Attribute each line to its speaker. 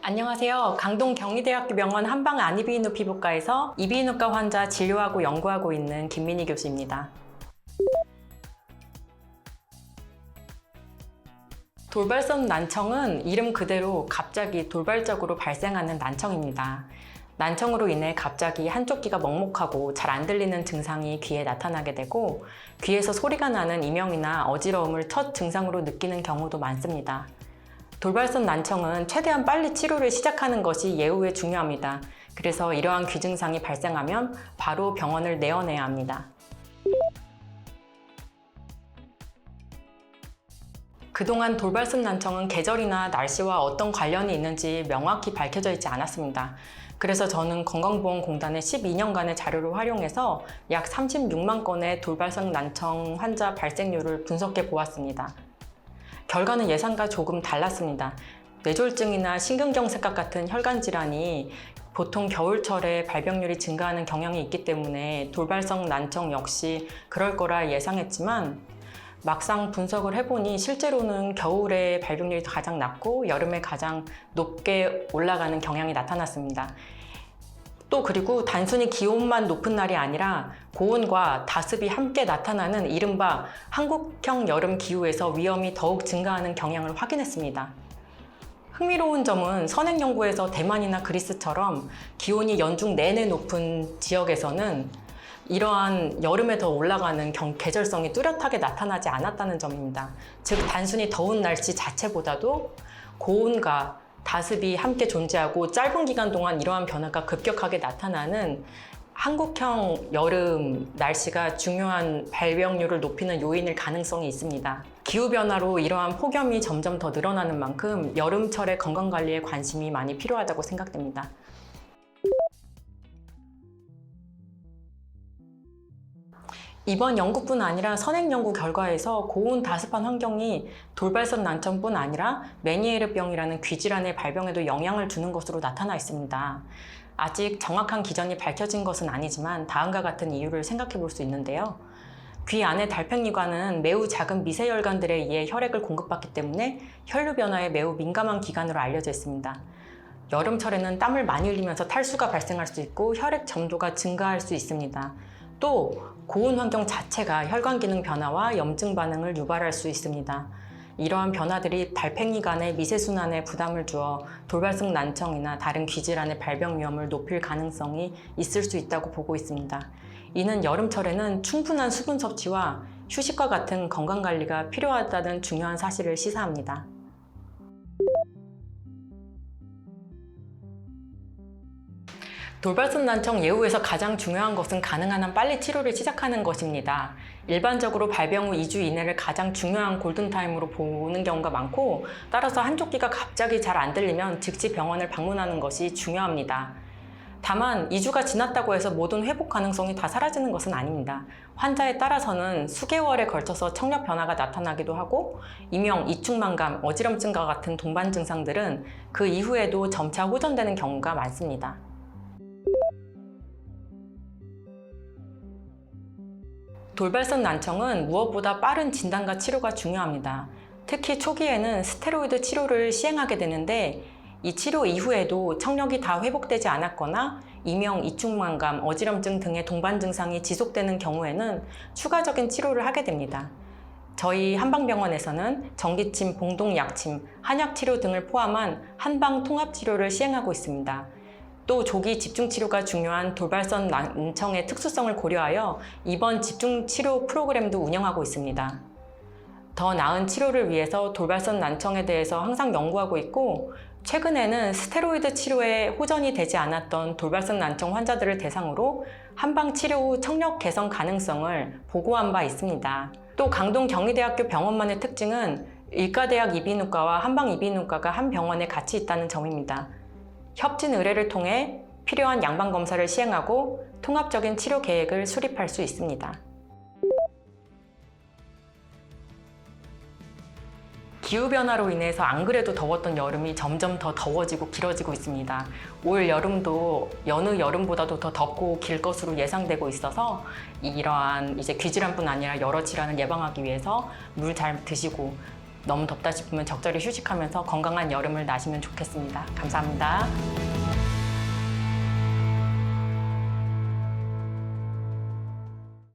Speaker 1: 안녕하세요. 강동 경희대학교 병원 한방 안이비인후 피부과에서 이비인후과 환자 진료하고 연구하고 있는 김민희 교수입니다. 돌발성 난청은 이름 그대로 갑자기 돌발적으로 발생하는 난청입니다. 난청으로 인해 갑자기 한쪽 귀가 먹먹하고 잘 안 들리는 증상이 귀에 나타나게 되고 귀에서 소리가 나는 이명이나 어지러움을 첫 증상으로 느끼는 경우도 많습니다. 돌발성 난청은 최대한 빨리 치료를 시작하는 것이 예후에 중요합니다. 그래서 이러한 귀 증상이 발생하면 바로 병원을 내원해야 합니다. 그동안 돌발성 난청은 계절이나 날씨와 어떤 관련이 있는지 명확히 밝혀져 있지 않았습니다. 그래서 저는 건강보험공단의 12년간의 자료를 활용해서 약 36만 건의 돌발성 난청 환자 발생률을 분석해 보았습니다. 결과는 예상과 조금 달랐습니다. 뇌졸중이나 심근경색과 같은 혈관 질환이 보통 겨울철에 발병률이 증가하는 경향이 있기 때문에 돌발성 난청 역시 그럴 거라 예상했지만 막상 분석을 해보니 실제로는 겨울에 발병률이 가장 낮고 여름에 가장 높게 올라가는 경향이 나타났습니다. 또 그리고 단순히 기온만 높은 날이 아니라 고온과 다습이 함께 나타나는 이른바 한국형 여름 기후에서 위험이 더욱 증가하는 경향을 확인했습니다. 흥미로운 점은 선행 연구에서 대만이나 그리스처럼 기온이 연중 내내 높은 지역에서는 이러한 여름에 더 올라가는 계절성이 뚜렷하게 나타나지 않았다는 점입니다. 즉 단순히 더운 날씨 자체보다도 고온과 다습이 함께 존재하고 짧은 기간 동안 이러한 변화가 급격하게 나타나는 한국형 여름 날씨가 중요한 발병률을 높이는 요인일 가능성이 있습니다. 기후변화로 이러한 폭염이 점점 더 늘어나는 만큼 여름철의 건강관리에 관심이 많이 필요하다고 생각됩니다. 이번 연구뿐 아니라 선행 연구 결과에서 고온 다습한 환경이 돌발성 난청뿐 아니라 메니에르병이라는 귀질환의 발병에도 영향을 주는 것으로 나타나 있습니다. 아직 정확한 기전이 밝혀진 것은 아니지만 다음과 같은 이유를 생각해 볼 수 있는데요. 귀 안의 달팽이관은 매우 작은 미세혈관들에 의해 혈액을 공급받기 때문에 혈류 변화에 매우 민감한 기관으로 알려져 있습니다. 여름철에는 땀을 많이 흘리면서 탈수가 발생할 수 있고 혈액 점도가 증가할 수 있습니다. 또 고온 환경 자체가 혈관 기능 변화와 염증 반응을 유발할 수 있습니다. 이러한 변화들이 달팽이관의 미세순환에 부담을 주어 돌발성 난청이나 다른 귀질환의 발병 위험을 높일 가능성이 있을 수 있다고 보고 있습니다. 이는 여름철에는 충분한 수분 섭취와 휴식과 같은 건강관리가 필요하다는 중요한 사실을 시사합니다. 돌발성 난청 예후에서 가장 중요한 것은 가능한 한 빨리 치료를 시작하는 것입니다. 일반적으로 발병 후 2주 이내를 가장 중요한 골든타임으로 보는 경우가 많고 따라서 한쪽 귀가 갑자기 잘 안 들리면 즉시 병원을 방문하는 것이 중요합니다. 다만 2주가 지났다고 해서 모든 회복 가능성이 다 사라지는 것은 아닙니다. 환자에 따라서는 수개월에 걸쳐서 청력 변화가 나타나기도 하고 이명 이충만감, 어지럼증과 같은 동반 증상들은 그 이후에도 점차 호전되는 경우가 많습니다. 돌발성 난청은 무엇보다 빠른 진단과 치료가 중요합니다. 특히 초기에는 스테로이드 치료를 시행하게 되는데 이 치료 이후에도 청력이 다 회복되지 않았거나 이명 이충만감, 어지럼증 등의 동반 증상이 지속되는 경우에는 추가적인 치료를 하게 됩니다. 저희 한방병원에서는 전기침, 봉동약침, 한약치료 등을 포함한 한방 통합치료를 시행하고 있습니다. 또 조기 집중치료가 중요한 돌발성 난청의 특수성을 고려하여 입원 집중치료 프로그램도 운영하고 있습니다. 더 나은 치료를 위해서 돌발성 난청에 대해서 항상 연구하고 있고 최근에는 스테로이드 치료에 호전이 되지 않았던 돌발성 난청 환자들을 대상으로 한방 치료 후 청력 개선 가능성을 보고한 바 있습니다. 또 강동 경희대학교 병원만의 특징은 의과대학 이비인후과와 한방 이비인후과가 한 병원에 같이 있다는 점입니다. 협진 의뢰를 통해 필요한 양방 검사를 시행하고 통합적인 치료 계획을 수립할 수 있습니다. 기후변화로 인해서 안 그래도 더웠던 여름이 점점 더 더워지고 길어지고 있습니다. 올 여름도 여느 여름보다도 더 덥고 길 것으로 예상되고 있어서 이러한 귀질환뿐 아니라 여러 질환을 예방하기 위해서 물 잘 드시고 너무 덥다 싶으면 적절히 휴식하면서 건강한 여름을 나시면 좋겠습니다. 감사합니다.